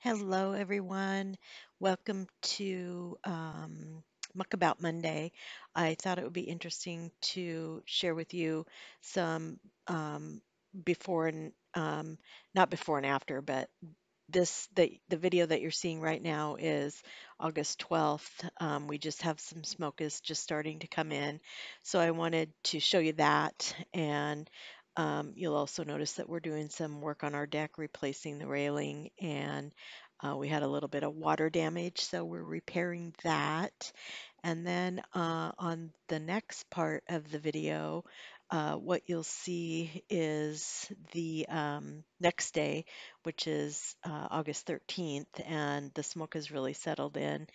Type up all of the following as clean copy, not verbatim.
Hello, everyone. Welcome to Muck About Monday. I thought it would be interesting to share with you some before and not before and after, but the video that you're seeing right now is August 12th. We just have some smoke is just starting to come in, so I wanted to show you that, and you'll also notice that we're doing some work on our deck, replacing the railing, and we had a little bit of water damage, so we're repairing that. And then on the next part of the video, what you'll see is the next day, which is August 13th, and the smoke has really settled in.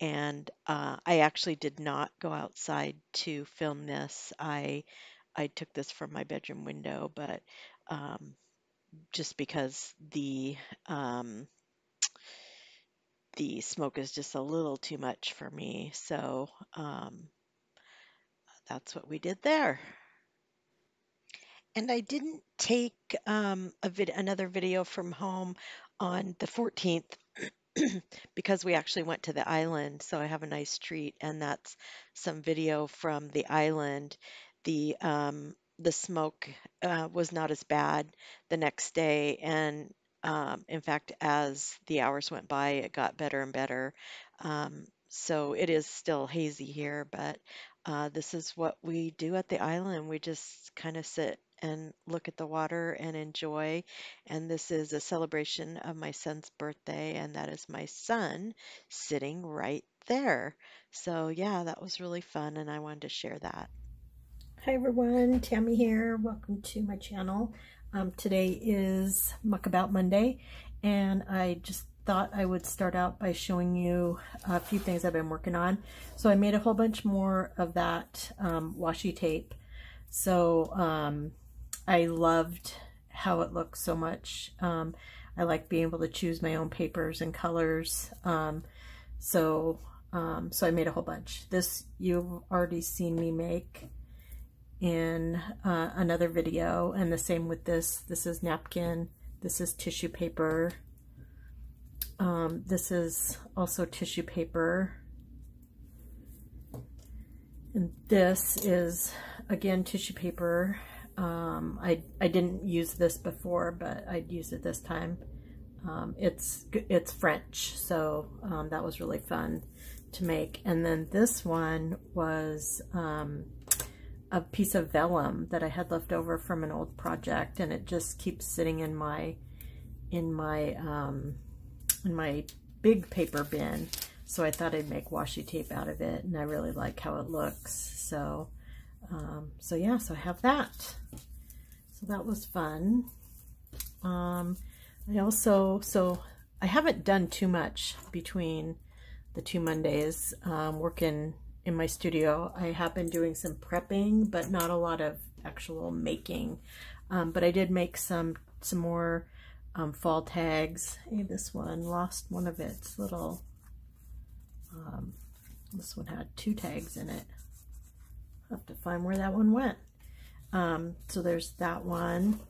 And I actually did not go outside to film this. I took this from my bedroom window, but just because um, the smoke is just a little too much for me, so that's what we did there. And I didn't take another video from home on the 14th because we actually went to the island, so I have a nice treat, and that's some video from the island. The smoke was not as bad the next day, and in fact, as the hours went by, it got better and better. So it is still hazy here, but this is what we do at the island. We just kind of sit and look at the water and enjoy. And this is a celebration of my son's birthday, and that is my son sitting right there. So, yeah, that was really fun, and I wanted to share that. Hi everyone, Tammy here. Welcome to my channel. Today is Muck About Monday, and I just thought I would start out by showing you a few things I've been working on. So I made a whole bunch more of that washi tape. So I loved how it looks so much. I like being able to choose my own papers and colors. So I made a whole bunch. This you've already seen me make in another video, and the same with this. This is napkin, this is tissue paper, this is also tissue paper, and this is again tissue paper. I didn't use this before, but I'd use it this time. It's French, so that was really fun to make. And then this one was a piece of vellum that I had left over from an old project, and it just keeps sitting in my big paper bin. So I thought I'd make washi tape out of it, and I really like how it looks. So yeah, so I have that. So that was fun. I haven't done too much between the two Mondays working in my studio. I have been doing some prepping, but not a lot of actual making. But I did make some more fall tags. Hey, this one lost one of its little, this one had 2 tags in it. I'll have to find where that one went. So there's that one.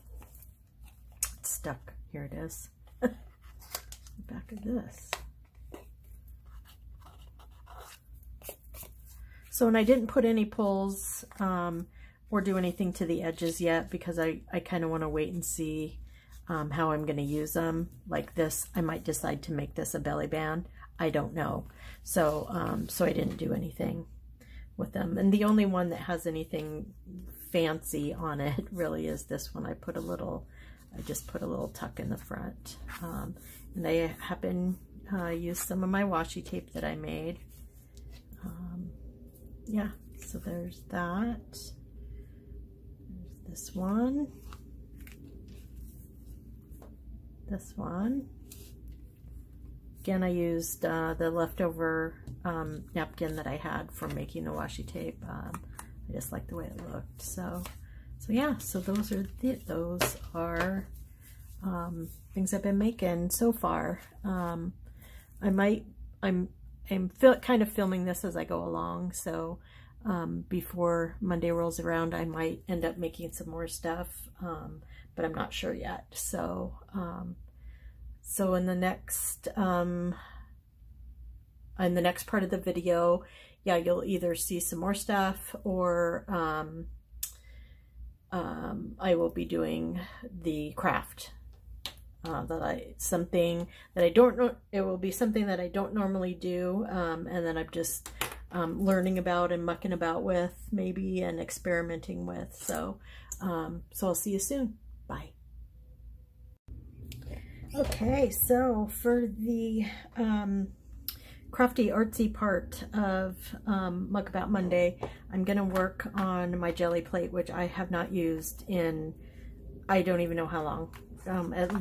It's stuck. Here it is. The back of this. So, and I didn't put any pulls or do anything to the edges yet, because I kind of want to wait and see how I'm going to use them. Like this, I might decide to make this a belly band. I don't know. So, so I didn't do anything with them. And the only one that has anything fancy on it really is this one. I just put a little tuck in the front. And I happen use some of my washi tape that I made. Yeah, so there's that. There's this one. This one. Again, I used the leftover napkin that I had from making the washi tape. I just like the way it looked. So yeah, so those are things I've been making so far. I'm kind of filming this as I go along, so before Monday rolls around, I might end up making some more stuff, but I'm not sure yet. So So in the next part of the video, yeah, you'll either see some more stuff, or I will be doing the craft. Something that I don't know. It will be something that I don't normally do, and then I'm just learning about and mucking about with, maybe, and experimenting with. So I'll see you soon. Bye. Okay, so for the crafty artsy part of Muck About Monday, I'm gonna work on my Gelli plate, which I have not used in I don't even know how long. At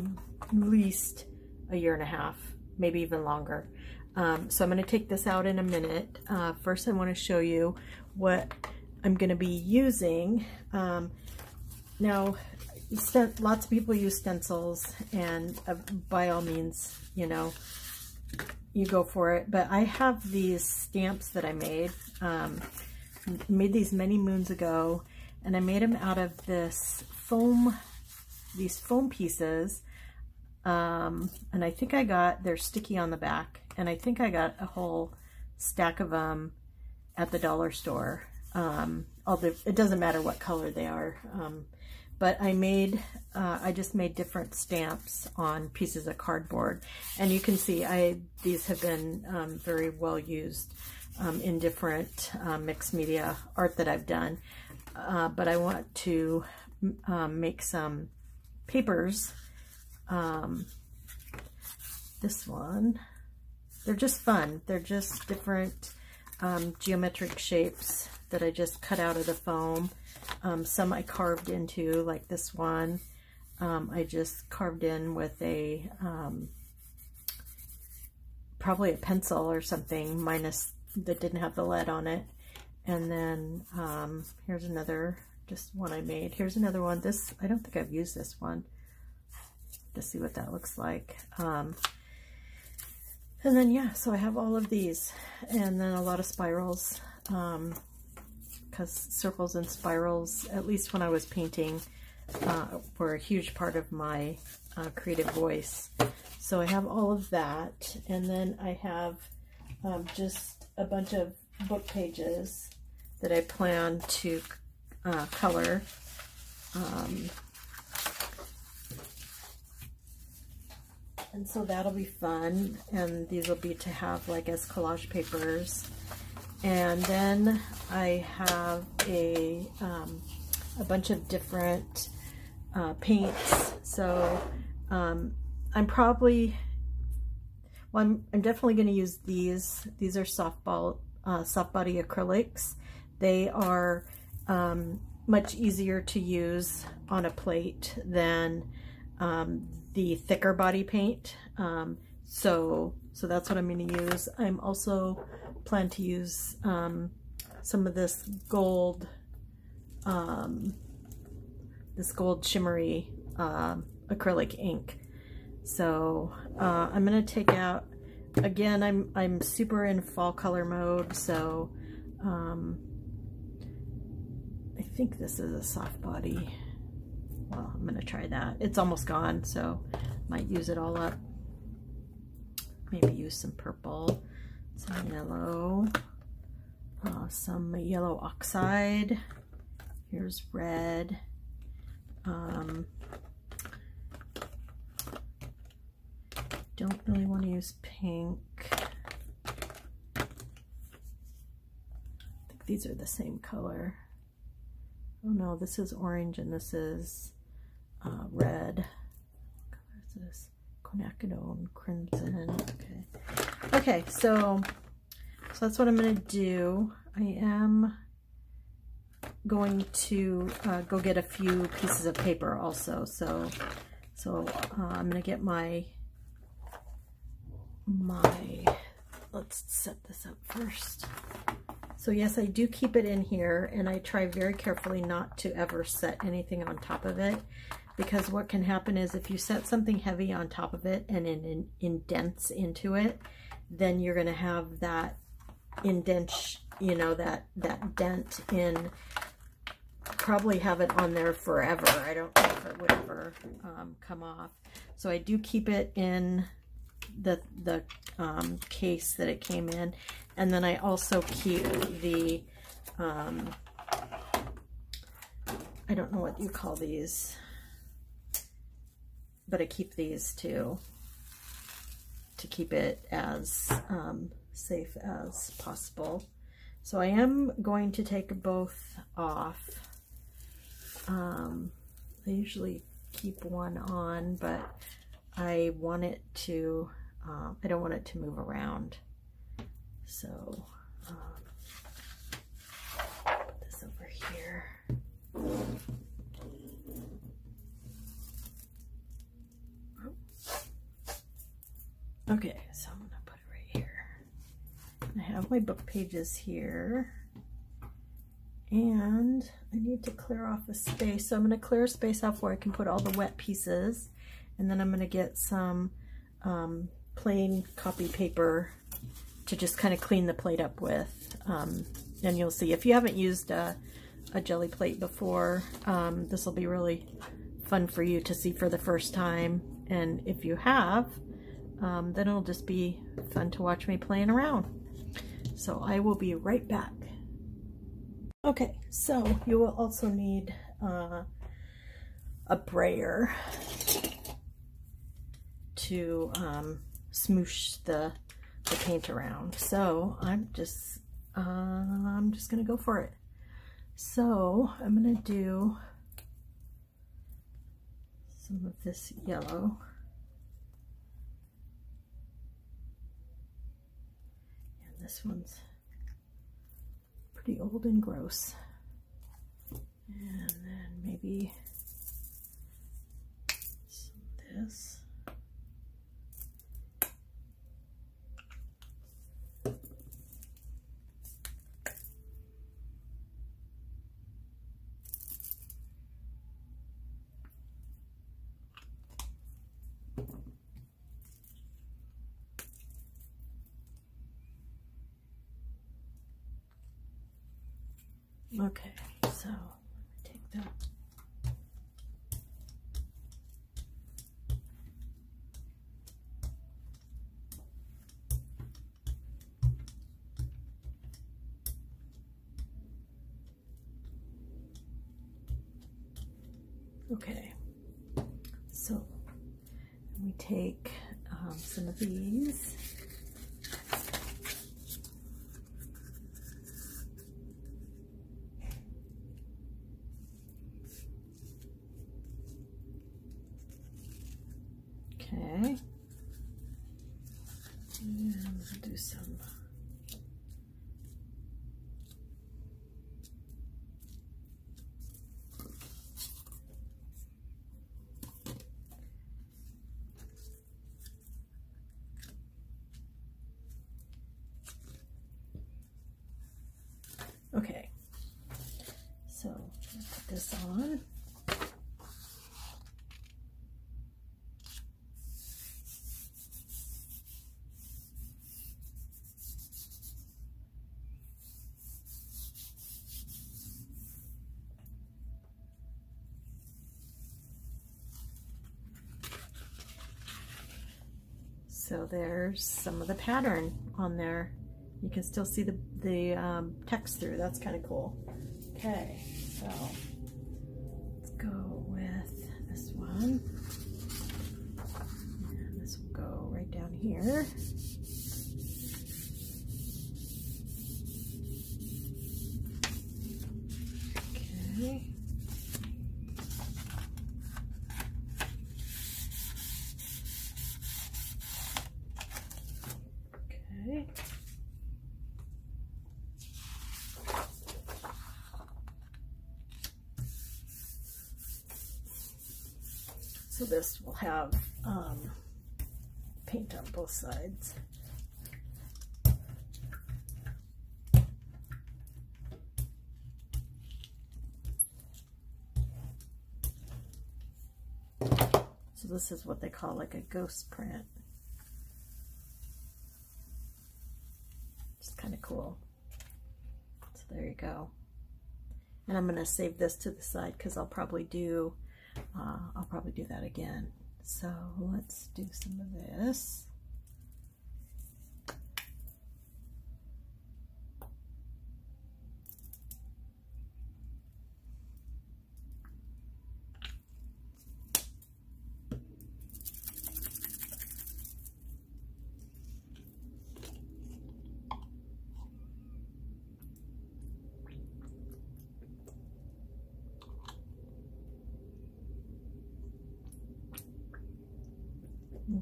least a year and a half, maybe even longer. So I'm going to take this out in a minute. First, I want to show you what I'm going to be using. Now, lots of people use stencils, and by all means, you know, you go for it. But I have these stamps that I made. Made these many moons ago, and I made them out of this foam. These foam pieces, and I think they're sticky on the back, and I think I got a whole stack of them at the dollar store. It doesn't matter what color they are, but I just made different stamps on pieces of cardboard, and you can see these have been very well used in different mixed media art that I've done, but I want to make some papers. This one, they're just fun. They're just different geometric shapes that I just cut out of the foam. Some I carved into, like this one. I just carved in with a probably a pencil or something, minus that didn't have the lead on it. And then here's another, just one I made. Here's another one. This, I don't think I've used this one. To see what that looks like. And then, yeah, so I have all of these, and then a lot of spirals, because circles and spirals, at least when I was painting, were a huge part of my creative voice. So I have all of that, and then I have just a bunch of book pages that I plan to color. And so that'll be fun, and these will be to have like as collage papers. And then I have a bunch of different paints. So I'm definitely going to use these. These are soft body acrylics. They are much easier to use on a plate than the thicker body paint. So that's what I'm going to use. I'm also plan to use some of this gold shimmery acrylic ink. So I'm going to take out, again, I'm super in fall color mode, so I think this is a soft body. Well, I'm going to try that. It's almost gone, so might use it all up. Maybe use some purple, some yellow, some yellow oxide. Here's red. Don't really want to use pink. I think these are the same color. Oh no, this is orange and this is red. What color is this? Quinacridone, crimson. Okay, so that's what I'm going to do. I am going to go get a few pieces of paper also. So I'm going to get my let's set this up first. So yes, I do keep it in here, and I try very carefully not to ever set anything on top of it, because what can happen is if you set something heavy on top of it and it indents into it, then you're going to have that indent, you know, that dent in probably have it on there forever. I don't know if it would ever come off. So I do keep it in the case that it came in, and then I also keep the I don't know what you call these, but I keep these too to keep it as safe as possible. So I am going to take both off. I usually keep one on, but I want it to, I don't want it to move around. So put this over here. Okay, so I'm gonna put it right here. I have my book pages here, and I need to clear off a space. So I'm gonna clear a space off where I can put all the wet pieces, and then I'm gonna get some plain copy paper to just kind of clean the plate up with. And you'll see, if you haven't used a Gelli plate before, this will be really fun for you to see for the first time. And if you have, then it'll just be fun to watch me playing around. So I will be right back. Okay, so you will also need a brayer to smoosh the paint around. So I'm just gonna go for it. So I'm gonna do some of this yellow. And this one's pretty old and gross. And then maybe some of this. Okay, so let me take that. Okay, so we take some of these. Okay, and we'll do some okay, so I'll put this on. So there's some of the pattern on there. You can still see the text through. That's kind of cool. Okay, so let's go with this one. And this will go right down here. Okay. Okay. So this will have paint on both sides. So this is what they call like a ghost print. It's kind of cool. So there you go. And I'm going to save this to the side because I'll probably do that again. So let's do some of this.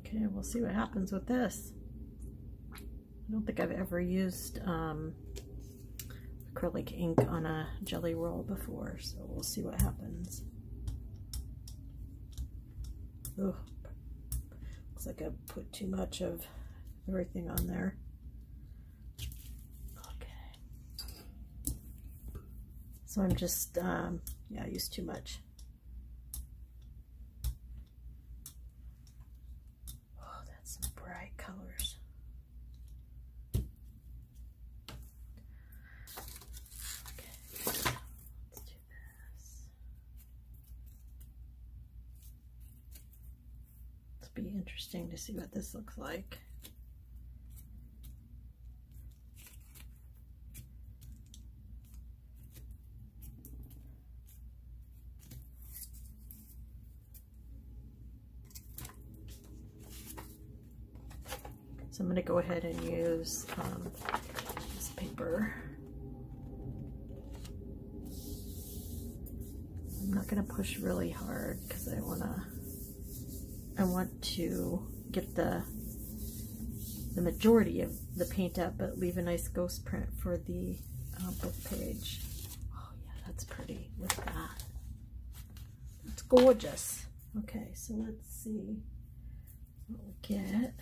Okay, we'll see what happens with this. I don't think I've ever used acrylic ink on a jelly roll before, so we'll see what happens. Ugh. Looks like I put too much of everything on there. Okay. So I'm just, yeah, I used too much. Oh, that's some bright colors. Okay, let's do this. It'll be interesting to see what this looks like. So I'm going to go ahead and use this paper. I'm not going to push really hard because I want to get the majority of the paint up, but leave a nice ghost print for the book page. Oh yeah, that's pretty. Look at that. That's gorgeous. Okay, so let's see what we get.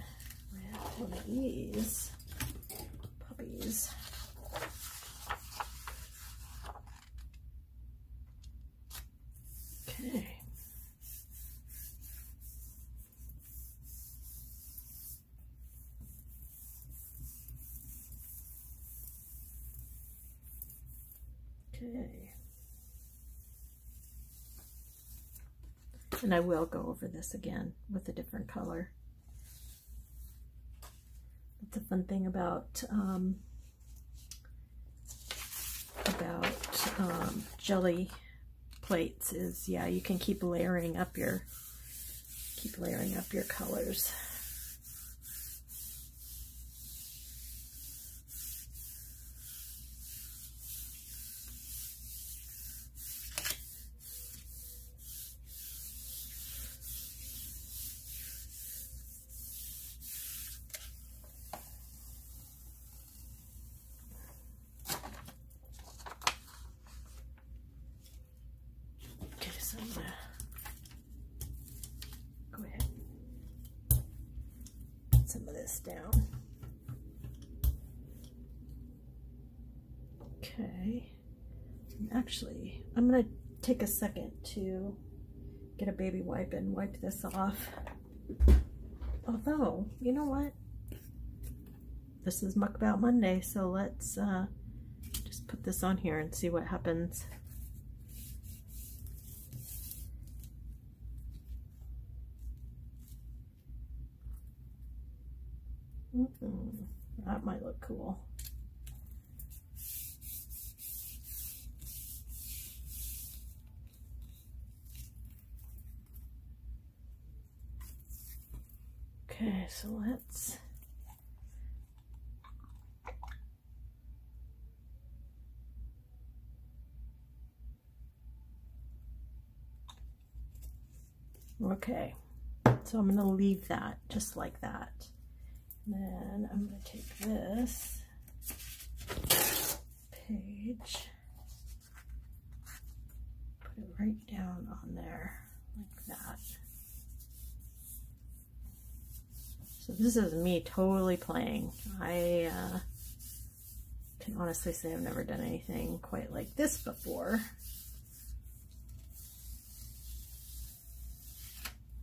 We have one of these puppies. Okay. Okay. And I will go over this again with a different color. That's a fun thing about jelly plates is, yeah, you can keep layering up your colors. So I'm gonna go ahead and put some of this down. Okay. Actually, I'm gonna take a second to get a baby wipe and wipe this off. Although, you know what? This is Muck About Monday, so let's just put this on here and see what happens. That might look cool. Okay, so let's okay, so I'm going to leave that just like that. Then I'm going to take this page, put it right down on there like that. So this is me totally playing. I can honestly say I've never done anything quite like this before.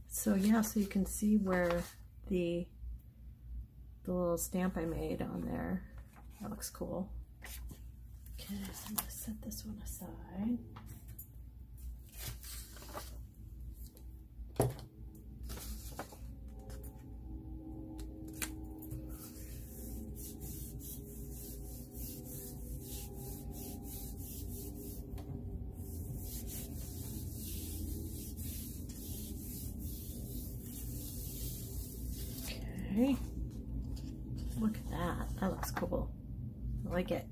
So yeah, so you can see where the little stamp I made on there. That looks cool. Okay, so I'm going to set this one aside. Okay, look at that. That looks cool. I like it.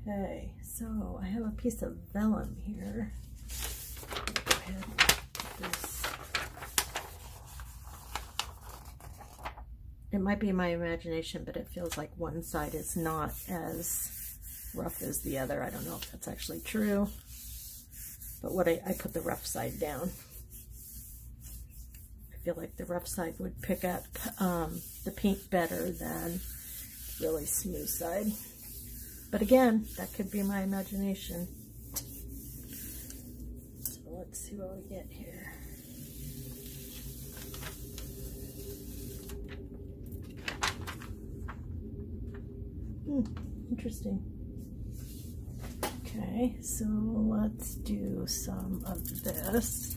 Okay, so I have a piece of vellum here. Go ahead and put this. It might be my imagination, but it feels like one side is not as rough as the other. I don't know if that's actually true, but what I put the rough side down. I feel like the rough side would pick up the paint better than really smooth side. But again, that could be my imagination. So let's see what we get here. Interesting. Okay, so let's do some of this.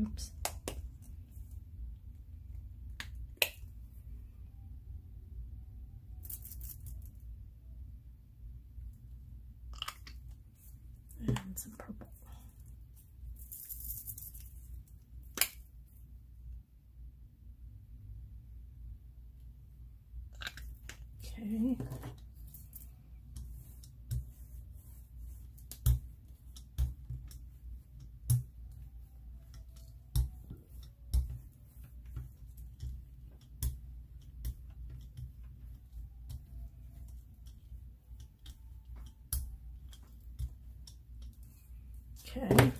Oops. And some purple. Okay. Okay,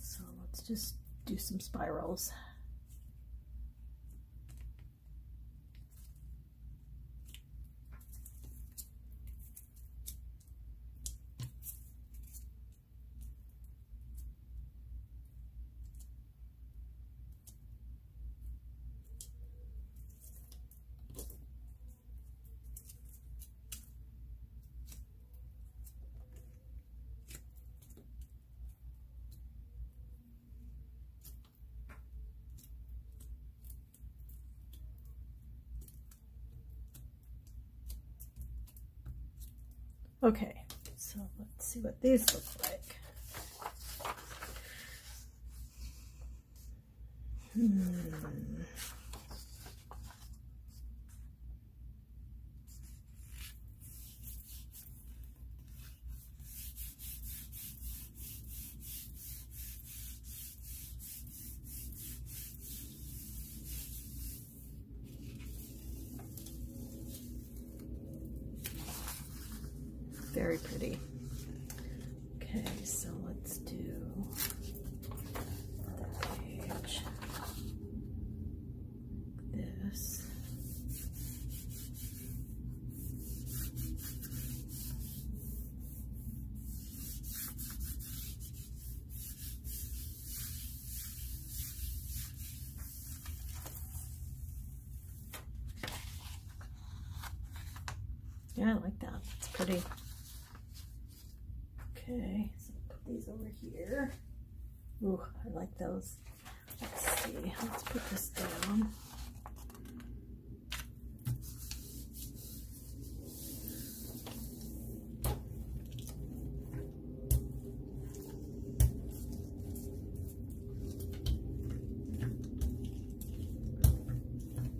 so let's just do some spirals. Okay, so let's see what these look like. Very pretty. Okay, so let's do another page. This. Yeah, I like that. It's pretty. Okay, so put these over here. Ooh, I like those. Let's see, let's put this down.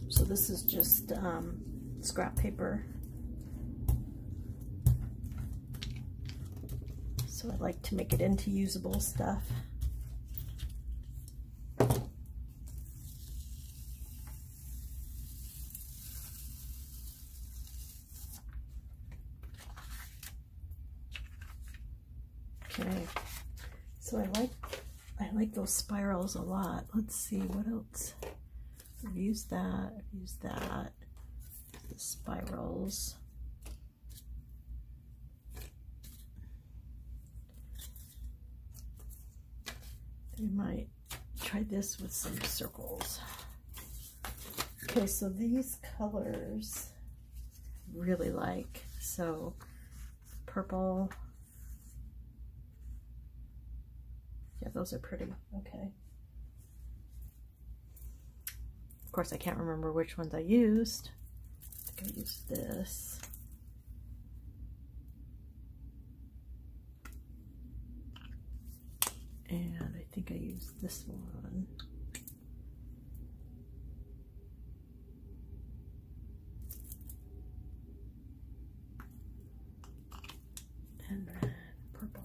So this is just scrap paper. So I like to make it into usable stuff. Okay, so I like those spirals a lot. Let's see what else. I've used that. I've used that. The spirals. we might try this with some circles. Okay, so these colors really like. So purple. Yeah, those are pretty. Okay. Of course, I can't remember which ones I used. I think I used this. And I think I used this one. And then purple.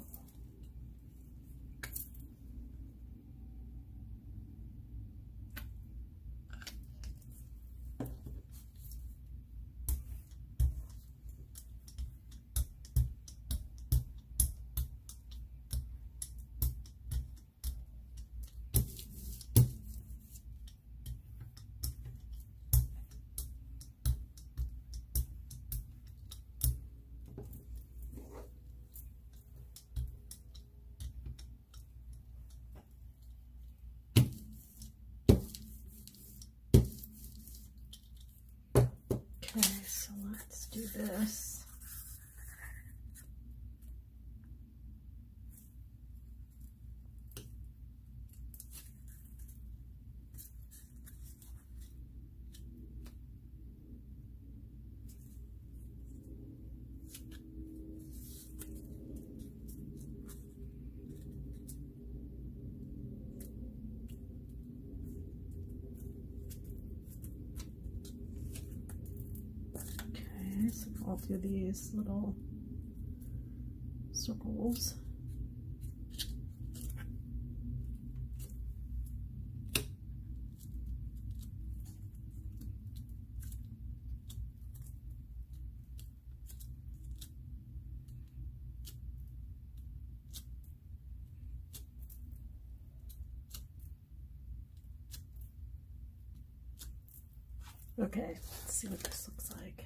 Okay, so let's do this. Okay, so I'll do these little circles. Okay, let's see what this looks like.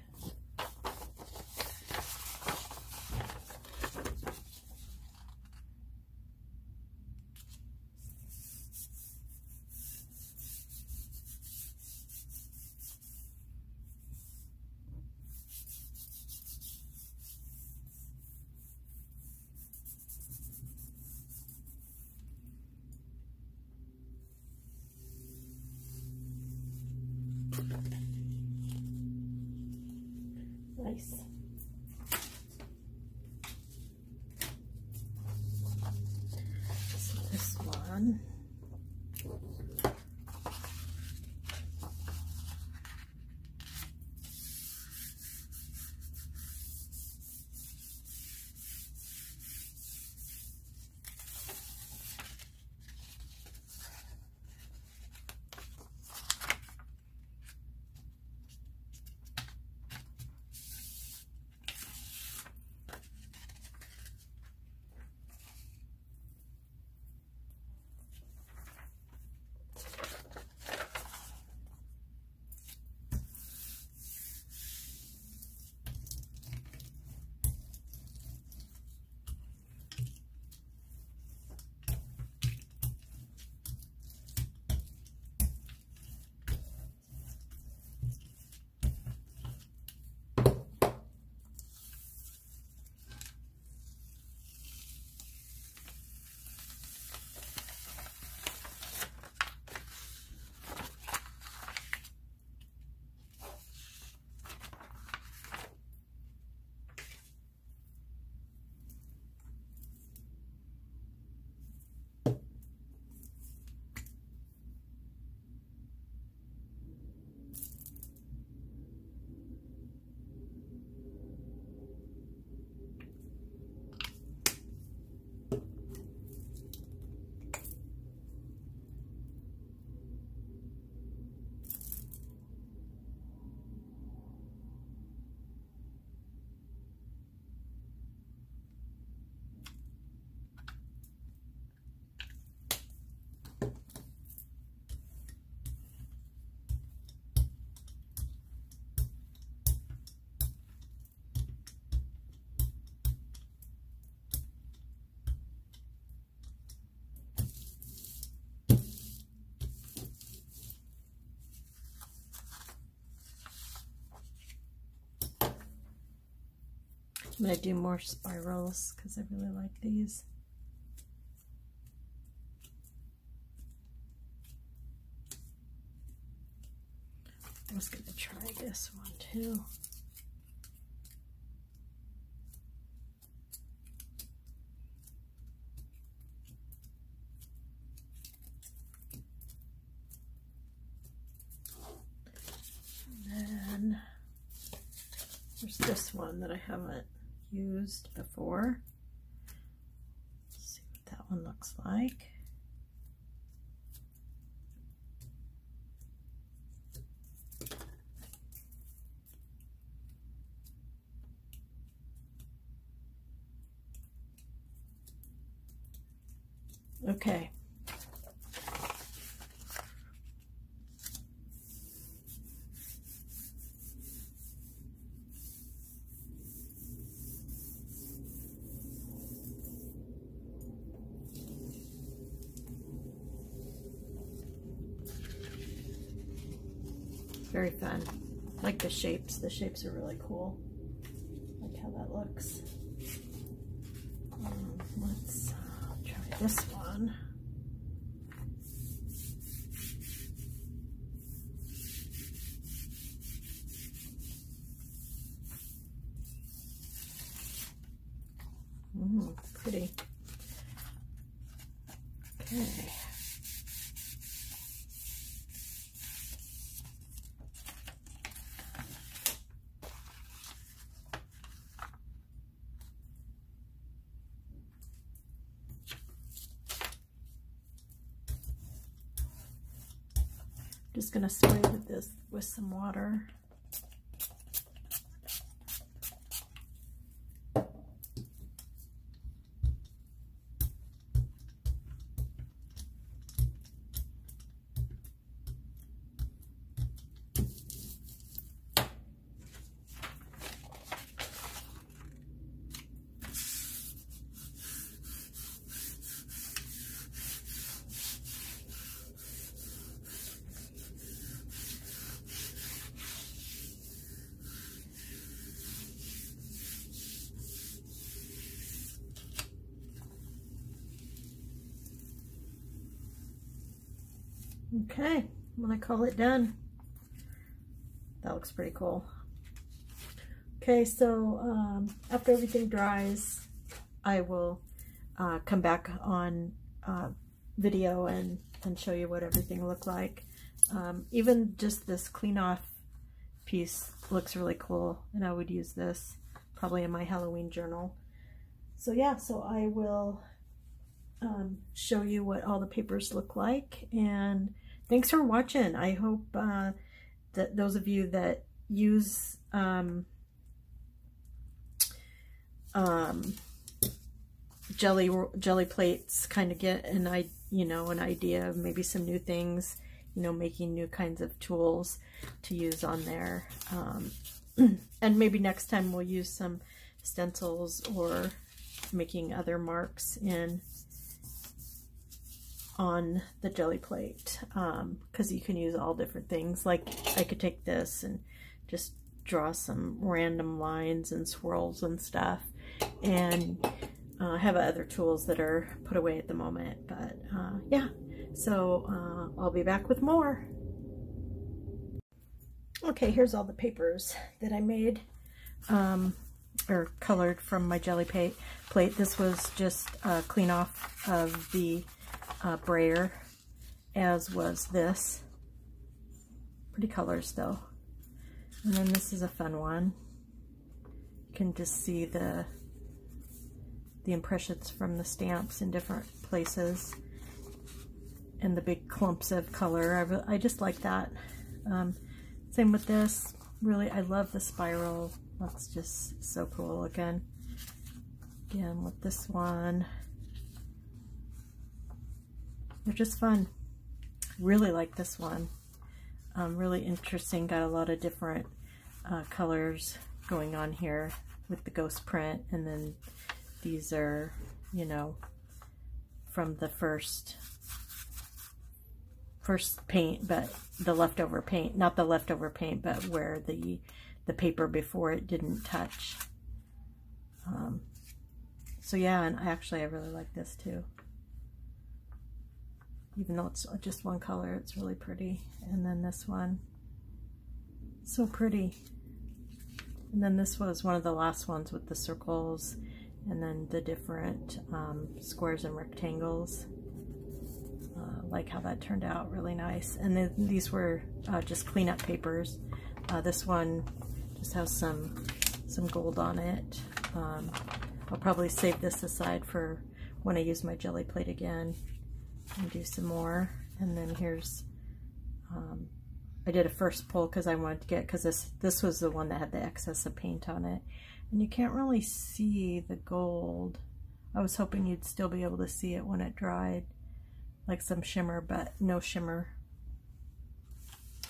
Nice. So this one. I'm going to do more spirals because I really like these. I was going to try this one too. And then there's this one that I haven't used before. Let's see what that one looks like. Okay. Very fun. I like the shapes. The shapes are really cool. I like how that looks. Let's try this one. Pretty. Okay. Just gonna spray with this with some water. Okay, I'm gonna call it done. That looks pretty cool. Okay, so after everything dries, I will come back on video and show you what everything looked like. Even just this clean off piece looks really cool, and I would use this probably in my Halloween journal. So yeah, so I will show you what all the papers look like, and thanks for watching. I hope that those of you that use jelly plates kind of get an idea of maybe some new things, making new kinds of tools to use on there. And maybe next time we'll use some stencils or making other marks on the jelly plate, because you can use all different things. Like I could take this and just draw some random lines and swirls and stuff, and have other tools that are put away at the moment. But yeah, so I'll be back with more. Okay, here's all the papers that I made or colored from my jelly plate. This was just clean off of the brayer, as was this. Pretty colors though. And then this is a fun one. You can just see the impressions from the stamps in different places and the big clumps of color. I just like that. Same with this. Really, I love the spiral. That's just so cool looking. Again with this one. They're just fun. Really like this one. Really interesting. Got a lot of different colors going on here with the ghost print, and then these are, from the first paint, but the leftover paint, not the leftover paint, but where the paper before it didn't touch. So yeah, and I really like this too. Even though it's just one color, it's really pretty. And then this one, so pretty. And then this was one of the last ones with the circles and then the different squares and rectangles. Like how that turned out, really nice. And then these were just cleanup papers. This one just has some gold on it. I'll probably save this aside for when I use my Gelli plate again and do some more. And then here's, I did a first pull because I wanted to get, because this was the one that had the excess of paint on it. And you can't really see the gold. I was hoping you'd still be able to see it when it dried, like some shimmer, but no shimmer.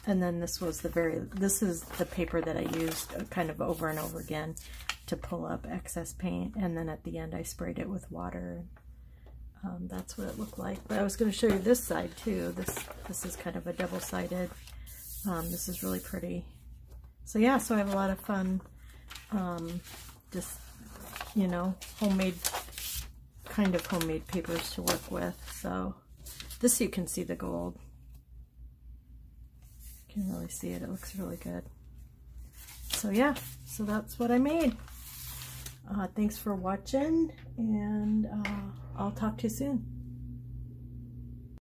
And then this is the paper that I used kind of over and over again to pull up excess paint. And then at the end I sprayed it with water. That's what it looked like. But I was going to show you this side too. This is kind of a double-sided. This is really pretty. So yeah, so I have a lot of fun, just, you know, kind of homemade papers to work with. So this, you can see the gold. You can really see it. It looks really good. So yeah, so that's what I made. Thanks for watching, and I'll talk to you soon.